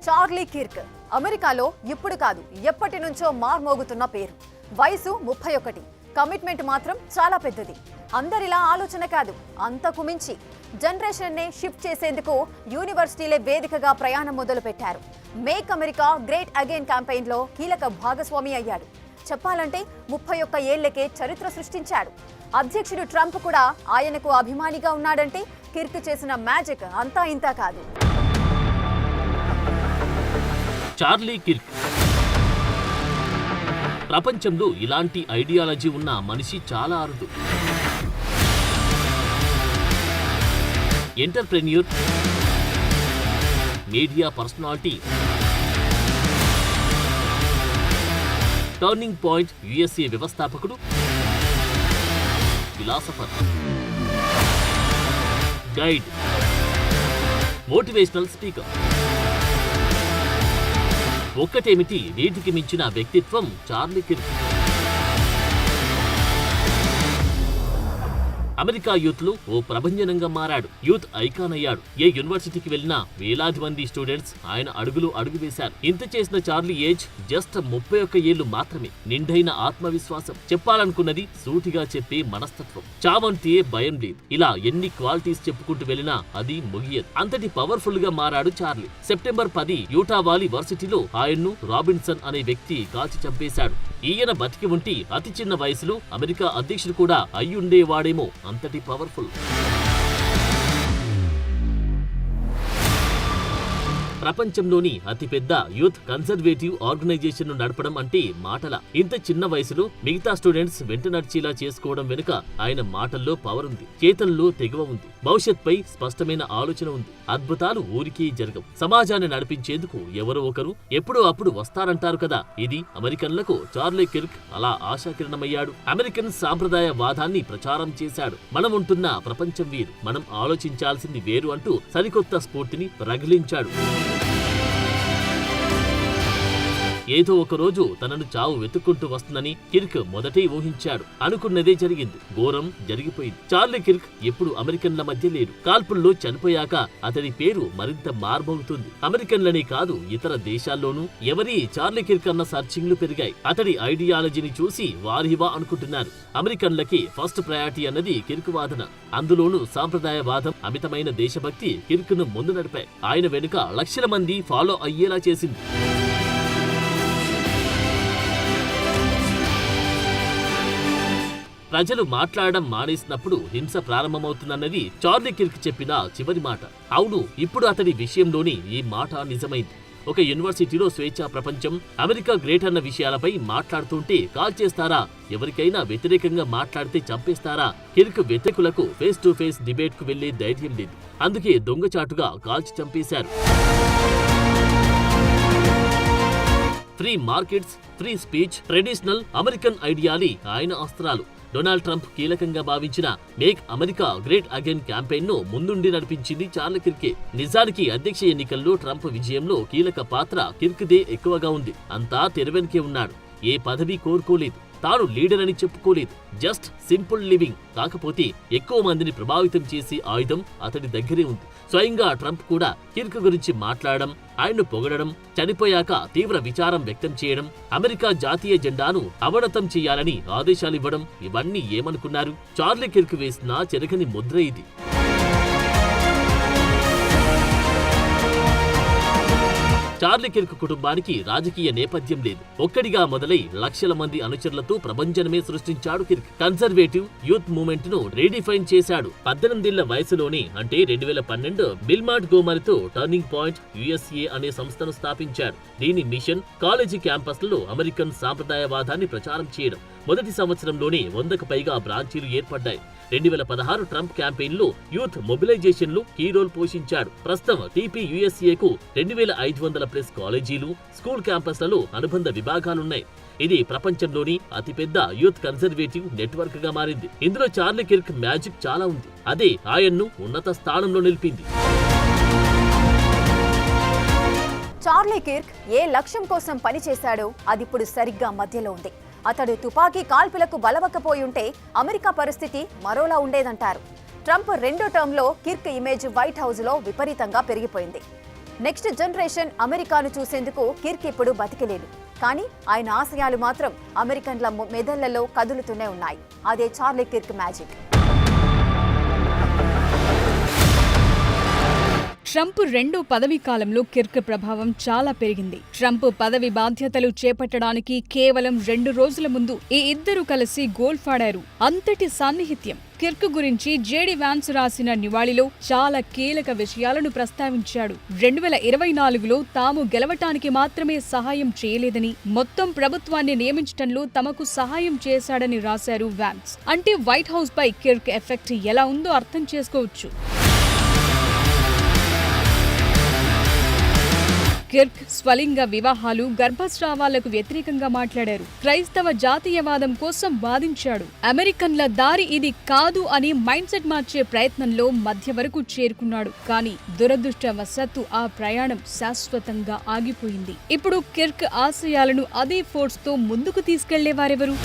Charlie Kirk అమెరికాలో ఇప్పుడు కాదు ఎప్పటి నుంచో మార్మోగుతున్న పేరు. వయసు 31. కమిట్మెంట్ మాత్రం చాలా పెద్దది. అందరిలా ఆలోచన కాదు, అంతకు మించి జనరేషన్నే షిఫ్ట్ చేసేందుకు యూనివర్సిటీలే వేదికగా ప్రయాణం మొదలుపెట్టారు. మేక్ అమెరికా గ్రేట్ అగైన్ క్యాంపెయిన్లో కీలక భాగస్వామి అయ్యాడు. చెప్పాలంటే 31 ఏళ్లకే చరిత్ర సృష్టించాడు. అధ్యక్షుడు ట్రంప్ కూడా ఆయనకు అభిమానిగా ఉన్నాడంటే కిర్క్ చేసిన మ్యాజిక్ అంతా ఇంతా కాదు. చార్లీ కిర్క్ ప్రపంచంలో ఇలాంటి ఐడియాలజీ ఉన్న మనిషి చాలా అరుదు. Entrepreneur, media personality, turning point USA వ్యవస్థాపకుడు, ఫిలాసఫర్, గైడ్, మోటివేషనల్ స్పీకర్. ఒక్కటేమిటి, వీటికి మించిన వ్యక్తిత్వం చార్లీ కిర్క్. అమెరికా యూత్ లో ఓ ప్రభంజనంగా మారాడు. యూత్ ఐకాన్ అయ్యాడు. ఏ యూనివర్సిటీకి వెళ్లినా వేలాది మంది స్టూడెంట్స్ ఆయన అడుగులు అడుగు వేశారు. ఇంత చేసిన చార్లీ ఏజ్ జస్ట్ 31 ఏళ్లు మాత్రమే. నిండైన ఆత్మవిశ్వాసం, చెప్పాలనుకున్నది సూటిగా చెప్పే మనస్తత్వం, చావంటే భయం లేదు. ఇలా ఎన్ని క్వాలిటీస్ చెప్పుకుంటూ వెళ్లినా అది ముగియదు. అంతటి పవర్ఫుల్ గా మారాడు చార్లీ. సెప్టెంబర్ 10 యూటా వాలీ వర్సిటీలో ఆయన్ను రాబిన్సన్ అనే వ్యక్తి కాల్చి చంపేశాడు. ఈయన బతికి ఉంటే అతి చిన్న వయసులో అమెరికా అధ్యక్షుడు కూడా అయ్యుండేవాడేమో, అంతటి పవర్ఫుల్. ప్రపంచంలోని అతిపెద్ద యూత్ కన్సర్వేటివ్ ఆర్గనైజేషన్ ను నడపడం అంటే మాటల. ఇంత చిన్న వయసులో మిగతా స్టూడెంట్స్ వెంట నడిచేలా చేసుకోవడం వెనుక ఆయన మాటల్లో పవర్ ఉంది, చేతల్లో తెగువ ఉంది, భవిష్యత్పై స్పష్టమైన ఆలోచన ఉంది. అద్భుతాలు ఊరికే జరగవు. సమాజాన్ని నడిపించేందుకు ఎవరో ఒకరు ఎప్పుడో అప్పుడు వస్తారంటారు కదా, ఇది అమెరికన్లకు చార్లీ కిర్క్ అలా ఆశాకిరణమయ్యాడు. అమెరికన్ సాంప్రదాయ వాదాన్ని ప్రచారం చేశాడు. మనం ఉంటున్న ప్రపంచం వేరు, మనం ఆలోచించాల్సింది వేరు అంటూ సరికొత్త స్ఫూర్తిని రగిలించాడు. ఏదో ఒక రోజు తనను చావు వెతుక్కుంటూ వస్తుందని కిర్క్ మొదటే ఊహించాడు. అనుకున్నదే జరిగింది. ఘోరం జరిగిపోయింది. చార్లీ కిర్క్ ఎప్పుడు అమెరికన్ల మధ్య లేడు. కాల్పుల్లో చనిపోయాక అతడి పేరు మరింత మార్మోగుతుంది. అమెరికన్లనే కాదు, ఇతర దేశాల్లోనూ ఎవరి చార్లీ కిర్క్ అన్న సర్చింగ్లు పెరిగాయి. అతడి ఐడియాలజీని చూసి వారివా అనుకుంటున్నారు. అమెరికన్లకి ఫస్ట్ ప్రయారిటీ అన్నది కిర్క్ వాదన. అందులోనూ సాంప్రదాయవాదం, అమితమైన దేశభక్తి కిర్క్ ను ముందు నడిపాయి. ఆయన వెనుక లక్షల మంది ఫాలో అయ్యేలా చేసింది. ప్రజలు మాట్లాడడం మానేసినప్పుడు హింస ప్రారంభమవుతుందన్నది చార్లీ కిర్క్ చెప్పిన చివరి మాట. అవును, ఇప్పుడు అతడి విషయంలోని ఈ మాట నిజమైంది. ఒక యూనివర్సిటీలో స్వేచ్ఛా ప్రపంచం, అమెరికా గ్రేట్ అన్న విషయాలపై మాట్లాడుతుంటే కాల్ చేస్తారా, ఎవరికైనా వ్యతిరేకంగా మాట్లాడితే చంపేస్తారా? కిర్క్ వ్యతిరేకులకు ఫేస్ టు ఫేస్ డిబేట్ కు వెళ్లే ధైర్యం లేదు. అందుకే దొంగచాటుగా కాల్చి చంపేశారు. Free markets, free speech, traditional American ఐడియాలే ఆయన అస్త్రాలు. డొనాల్డ్ ట్రంప్ కీలకంగా భావించిన make America great again campaign ను ముందుండి నడిపించింది చార్లీ కిర్కే. నిజానికి అధ్యక్ష ఎన్నికల్లో ట్రంప్ విజయంలో కీలక పాత్ర కిర్క్దే ఎక్కువగా ఉంది. అంతా తెరవెనుకే ఉన్నాడు. ఏ పదవి కోరుకోలేదు, తాను లీడర్ అని చెప్పుకోలేదు. Just simple living. కాకపోతే ఎక్కువ మందిని ప్రభావితం చేసే ఆయుధం అతడి దగ్గరే ఉంది. స్వయంగా ట్రంప్ కూడా కిర్క్ గురించి మాట్లాడడం, ఆయన్ను పొగడడం, చనిపోయాక తీవ్ర విచారం వ్యక్తం చేయడం, అమెరికా జాతీయ జెండాను అవనతం చేయాలని ఆదేశాలివ్వడం, ఇవన్నీ ఏమనుకున్నారు? చార్లీ కిర్క్ వేసిన చెరగని ముద్ర ఇది. చార్లీ కిర్క్ కుటుంబానికి రాజకీయ నేపథ్యం లేదు. ఒక్కడిగా మొదలై లక్షల మంది అనుచరులతో ప్రభంజనమే సృష్టించాడు కిర్క్. కన్సర్వేటివ్ యూత్ మూవ్మెంట్ ను రీడిఫైన్ చేశాడు. 18 ఏళ్ల వయసులోనే, అంటే 2012 బిల్మార్ట్ గోమర్తో టర్నింగ్ పాయింట్ యుఎస్ఏ అనే సంస్థను స్థాపించాడు. దీని మిషన్ కాలేజీ క్యాంపస్లలో అమెరికన్ సాంప్రదాయవాదాన్ని ప్రచారం చేయడం. మొదటి సంవత్సరంలోనే 100కు పైగా బ్రాంచీలు ఏర్పడ్డాయి. 2016 ట్రంప్ క్యాంపెయిన్ లో యూత్ మొబిలైజేషన్ లో కీ రోల్ పోషించాడు. ప్రస్తుతం టీపీయూఎస్ఏకు 2500+ కాలేజీలు, స్కూల్ క్యాంపస్లలో అనుబంధ విభాగాలున్నాయి. ఇది ప్రపంచంలోని అతిపెద్ద యూత్ కన్సర్వేటివ్ నెట్వర్క్ గా మారింది. ఇందులో చార్లీ కిర్క్ మ్యాజిక్ చాలా ఉంది. అదే ఆయన్ను ఉన్నత స్థానంలో నిలిపింది. చార్లీ కిర్క్ ఏ లక్ష్యం కోసం పనిచేశాడో అదిప్పుడు సరిగ్గా మధ్యలో ఉంది. అతడు తుపాకీ కాల్పులకు బలవకపోయి ఉంటే అమెరికా పరిస్థితి మరోలా ఉండేదంటారు. ట్రంప్ రెండో టర్మ్లో కిర్క్ ఇమేజ్ వైట్ హౌస్లో విపరీతంగా పెరిగిపోయింది. నెక్స్ట్ జనరేషన్ అమెరికాను చూసేందుకు కిర్క్ ఇప్పుడు బతికిలేడు. కానీ ఆయన ఆశయాలు మాత్రం అమెరికన్ల మెదళ్లలో కదులుతూనే ఉన్నాయి. అదే చార్లీ కిర్క్ మ్యాజిక్. ట్రంప్ రెండో పదవీ కాలంలో కిర్క్ ప్రభావం చాలా పెరిగింది. ట్రంప్ పదవి బాధ్యతలు చేపట్టడానికి కేవలం 2 రోజుల ముందు ఈ ఇద్దరు కలిసి గోల్ఫ్ ఆడారు. అంతటి సాన్నిహిత్యం. కిర్క్ గురించి జేడీ వ్యాన్స్ రాసిన నివాళిలో చాలా కీలక విషయాలను ప్రస్తావించాడు. 2024లో తాము గెలవటానికి మాత్రమే సహాయం చేయలేదని, మొత్తం ప్రభుత్వాన్ని నియమించడంలో తమకు సహాయం చేశాడని రాశారు వ్యాన్స్. అంటే వైట్ హౌస్ పై కిర్క్ ఎఫెక్ట్ ఎలా ఉందో అర్థం చేసుకోవచ్చు. కిర్క్ స్వలింగ వివాహాలు, గర్భస్రావాలకు వ్యతిరేకంగా మాట్లాడారు. క్రైస్తవ జాతీయవాదం కోసం వాదించాడు. అమెరికన్ల దారి ఇది కాదు అని మైండ్ సెట్ మార్చే ప్రయత్నంలో మధ్య వరకు చేరుకున్నాడు. కానీ దురదృష్టవశాత్తు ఆ ప్రయాణం శాశ్వతంగా ఆగిపోయింది. ఇప్పుడు కిర్క్ ఆశయాలను అదే ఫోర్స్ తో ముందుకు తీసుకెళ్లేవారెవరు?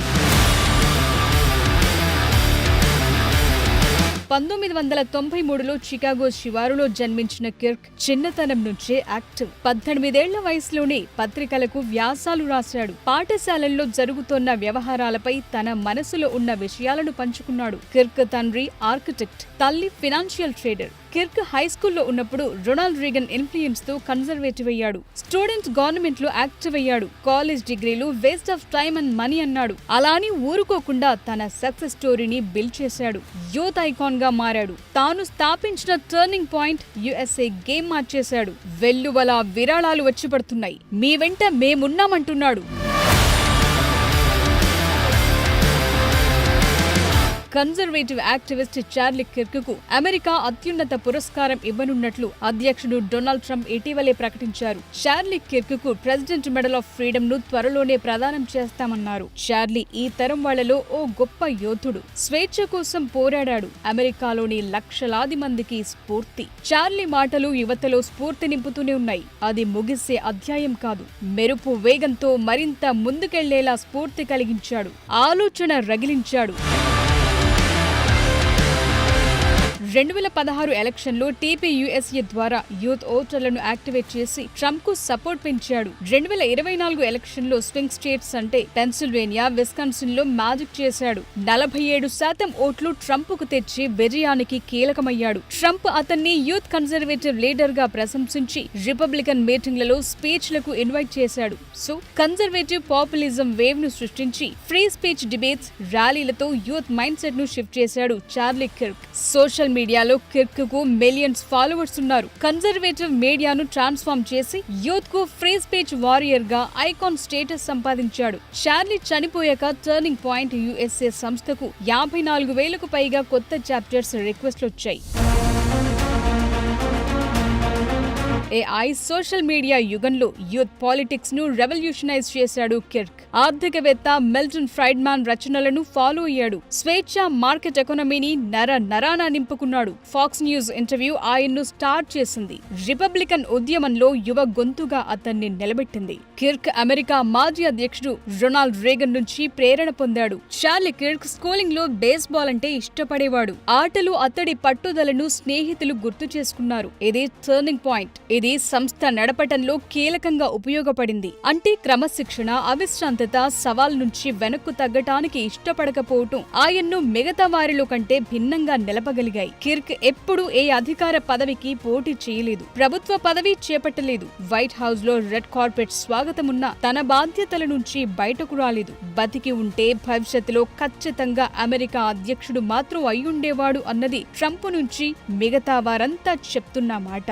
1993లో చికాగో శివారులో జన్మించిన కిర్క్ చిన్నతనం నుంచే యాక్టివ్. 18 ఏళ్ల వయసులోనే పత్రికలకు వ్యాసాలు రాశాడు. పాఠశాలల్లో జరుగుతోన్న వ్యవహారాలపై తన మనసులో ఉన్న విషయాలను పంచుకున్నాడు. కిర్క్ తండ్రి ఆర్కిటెక్ట్, తల్లి ఫినాన్షియల్ ట్రేడర్. కిర్క్ హైస్కూల్లో ఉన్నప్పుడు రొనాల్డ్ రీగన్ ఇన్ఫ్లుయెన్స్ తో కన్జర్వేటివ్ అయ్యాడు. స్టూడెంట్స్ గవర్నమెంట్ లో యాక్టివ్ అయ్యాడు. కాలేజ్ డిగ్రీలు waste of time and money అన్నాడు. అలాని ఊరుకోకుండా తన సక్సెస్ స్టోరీని బిల్డ్ చేశాడు. యూత్ ఐకాన్ గా మారాడు. తాను స్థాపించిన టర్నింగ్ పాయింట్ యుఎస్ఏ గేమ్ మార్చేశాడు. వెల్లువల విరాళాలు వచ్చి పడుతున్నాయి. మీ వెంట మేమున్నామంటున్నాడు. Conservative activist Charlie Kirk America అత్యున్నత పురస్కారం ఇవ్వనున్నట్లు అధ్యక్షుడు డొనాల్డ్ ట్రంప్ ఇటీవలే ప్రకటించారు. Charlie Kirk President Medal of Freedom ను త్వరలోనే ప్రదానం చేస్తామన్నారు. చార్లీ ఈ తరం వాళ్లలో ఓ గొప్ప యోధుడు. స్వేచ్ఛ కోసం పోరాడాడు. అమెరికాలోని లక్షలాది మందికి స్ఫూర్తి. చార్లీ మాటలు యువతలో స్ఫూర్తి నింపుతూనే ఉన్నాయి. అది ముగిసే అధ్యాయం కాదు. మెరుపు వేగంతో మరింత ముందుకెళ్లేలా స్ఫూర్తి కలిగించాడు. ఆలోచన రగిలించాడు. 2016 ఎలక్షన్లో టీపీయూఎస్ఏ ద్వారా యూత్ ఓటర్లను యాక్టివేట్ చేసి ట్రంప్ కు సపోర్ట్ పెంచాడు. 2024 ఎలక్షన్లో స్వింగ్ స్టేట్స్ అంటే పెన్సిల్వేనియా, విస్కాన్సిన్ లో మ్యాజిక్ చేశాడు. 47% ఓట్లు ట్రంప్ కు తెచ్చి విజయానికి కీలకమయ్యాడు. ట్రంప్ అతన్ని యూత్ కన్జర్వేటివ్ లీడర్ గా ప్రశంసించి రిపబ్లికన్ మీటింగ్లలో స్పీచ్లకు ఇన్వైట్ చేశాడు. సో కన్జర్వేటివ్ పాపులిజం వేవ్ ను సృష్టించి ఫ్రీ స్పీచ్ డిబేట్స్, ర్యాలీలతో యూత్ మైండ్ సెట్ ను షిఫ్ట్ చేశాడు చార్లీ కిర్క్. సోషల్ మీడియాలో కిర్క్ కు మిలియన్స్ ఫాలోవర్స్ ఉన్నారు. కన్జర్వేటివ్ మీడియాను ట్రాన్స్ఫార్మ్ చేసి యూత్ కు ఫ్రీ స్పీచ్ వారియర్ గా ఐకాన్ స్టేటస్ సంపాదించాడు. చార్లీ చనిపోయాక టర్నింగ్ పాయింట్ యుఎస్ఏ సంస్థకు 54,000కు పైగా కొత్త చాప్టర్స్ రిక్వెస్ట్లు వచ్చాయి. ఏఐ సోషల్ మీడియా యుగంలో యూత్ పాలిటిక్స్ ను రెవల్యూషనైజ్ చేశాడు కిర్క్. ఆర్థికవేత్త మిల్టన్ ఫ్రైడ్మాన్ రచనలను ఫాలో అయ్యాడు. స్వేచ్ఛ మార్కెట్ ఎకానమీని నరాన నింపుకున్నాడు. ఫాక్స్ న్యూస్ ఇంటర్వ్యూ ఆయన్ను స్టార్ట్ చేసింది. రిపబ్లికన్ ఉద్యమంలో యువ గొంతుగా అతన్ని నిలబెట్టింది. కిర్క్ అమెరికా మాజీ అధ్యక్షుడు రొనాల్డ్ రీగన్ నుంచి ప్రేరణ పొందాడు. చార్లీ కిర్క్ స్కూలింగ్ లో బేస్బాల్ అంటే ఇష్టపడేవాడు. ఆటలు అతడి పట్టుదలను స్నేహితులు గుర్తు చేసుకున్నారు. ఇది టర్నింగ్ పాయింట్. ఇది సంస్థ నడపటంలో కీలకంగా ఉపయోగపడింది. అంటే క్రమశిక్షణ, అవిశ్రాంతత, సవాల్ నుంచి వెనక్కు తగ్గటానికి ఇష్టపడకపోవటం ఆయన్ను మిగతా వారిలో కంటే భిన్నంగా నిలపగలిగాయి. కిర్క్ ఎప్పుడూ ఏ అధికార పదవికి పోటీ చేయలేదు. ప్రభుత్వ పదవి చేపట్టలేదు. వైట్ హౌస్ లో రెడ్ కార్పెట్ స్వాగతమున్నా తన బాధ్యతల నుంచి బయటకు రాలేదు. బతికి ఉంటే భవిష్యత్తులో ఖచ్చితంగా అమెరికా అధ్యక్షుడు మాత్రం అయ్యుండేవాడు అన్నది ట్రంప్ నుంచి మిగతా వారంతా చెప్తున్న మాట.